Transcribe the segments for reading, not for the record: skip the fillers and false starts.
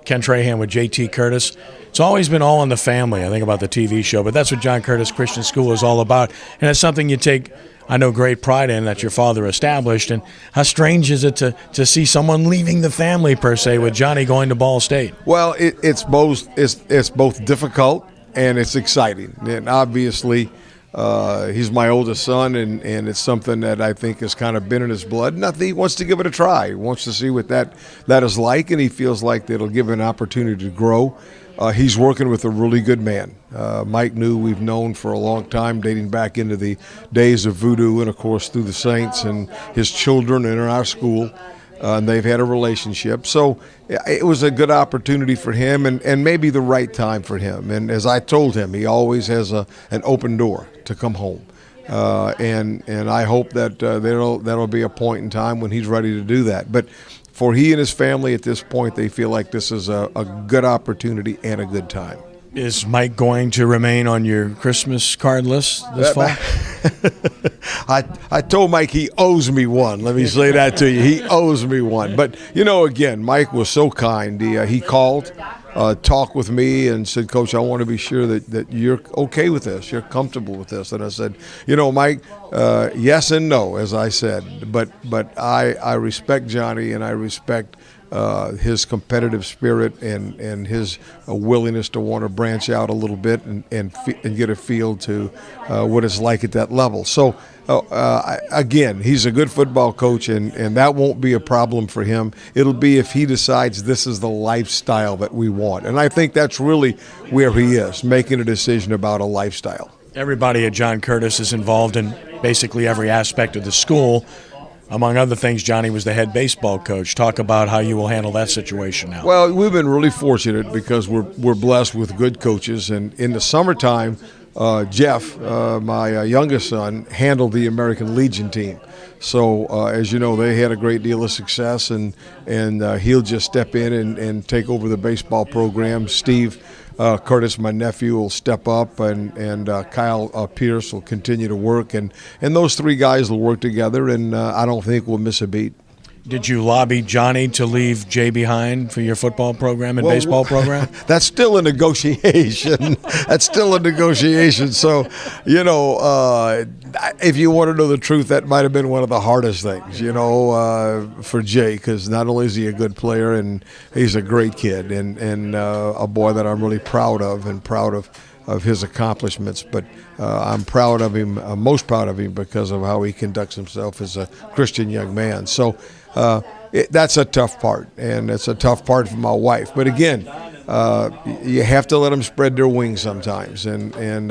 Ken Trahan with J.T. Curtis. It's always been all in the family. I think about the TV show, but that's what John Curtis Christian School is all about. And it's something you take, I know, great pride in that your father established. And how strange is it to see someone leaving the family, per se, with Johnny going to Ball State? Well, it's both difficult and it's exciting. And obviously, he's my oldest son, and it's something that I think has kind of been in his blood. And I think he wants to give it a try. He wants to see what that is like, and he feels like it'll give him an opportunity to grow. He's working with a really good man. Mike New, we've known for a long time, dating back into the days of Voodoo and, of course, through the Saints and his children and in our school. And they've had a relationship. So it was a good opportunity for him and maybe the right time for him. And as I told him, he always has an open door to come home. And I hope that that'll be a point in time when he's ready to do that. But for he and his family at this point, they feel like this is a good opportunity and a good time. Is Mike going to remain on your Christmas card list this fall? I told Mike he owes me one. Let me say that to you. He owes me one. But, again, Mike was so kind. He called, talked with me and said, Coach, I want to be sure that you're okay with this, you're comfortable with this. And I said, Mike, yes and no, as I said. But I respect Johnny, and I respect his competitive spirit and his willingness to want to branch out a little bit and get a feel to what it's like at that level. So, again, he's a good football coach, and that won't be a problem for him. It'll be if he decides this is the lifestyle that we want. And I think that's really where he is, making a decision about a lifestyle. Everybody at John Curtis is involved in basically every aspect of the school. Among other things, Johnny was the head baseball coach. Talk about how you will handle that situation now. Well, we've been really fortunate because we're blessed with good coaches. And in the summertime, Jeff, my youngest son, handled the American Legion team. So, as you know, they had a great deal of success, and he'll just step in and take over the baseball program. Steve Curtis, my nephew, will step up, and Kyle Pierce will continue to work. And those three guys will work together, and I don't think we'll miss a beat. Did you lobby Johnny to leave Jay behind for your football program and baseball program? That's still a negotiation. That's still a negotiation. So, if you want to know the truth, that might have been one of the hardest things, for Jay, because not only is he a good player and he's a great kid and a boy that I'm really proud of and proud of his accomplishments, but I'm proud of him, most proud of him because of how he conducts himself as a Christian young man. So that's a tough part, and it's a tough part for my wife. But again, you have to let them spread their wings sometimes, and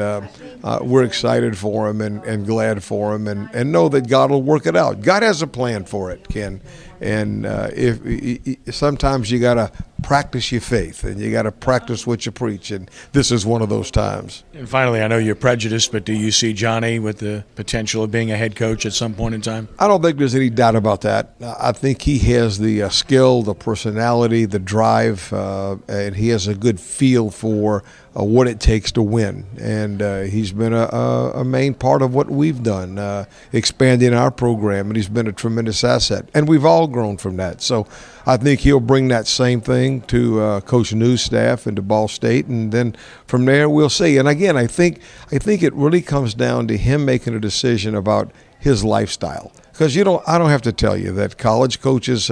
we're excited for him and glad for him, and know that God will work it out. God has a plan for it, Ken, and if sometimes you got to practice your faith, and you got to practice what you preach, and this is one of those times. And finally, I know you're prejudiced, but do you see Johnny with the potential of being a head coach at some point in time? I don't think there's any doubt about that. I think he has the skill, the personality, the drive, and he has a good feel for what it takes to win. And he's been a main part of what we've done, expanding our program, and he's been a tremendous asset. And we've all grown from that. So I think he'll bring that same thing to Coach New's staff and to Ball State, and then from there we'll see. And again, I think it really comes down to him making a decision about his lifestyle. Because I don't have to tell you that college coaches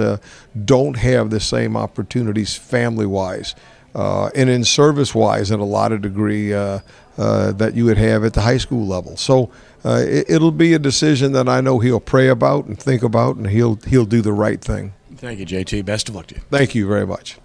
don't have the same opportunities family-wise and in service-wise in a lot of degree that you would have at the high school level. So it'll be a decision that I know he'll pray about and think about, and he'll do the right thing. Thank you, JT. Best of luck to you. Thank you very much.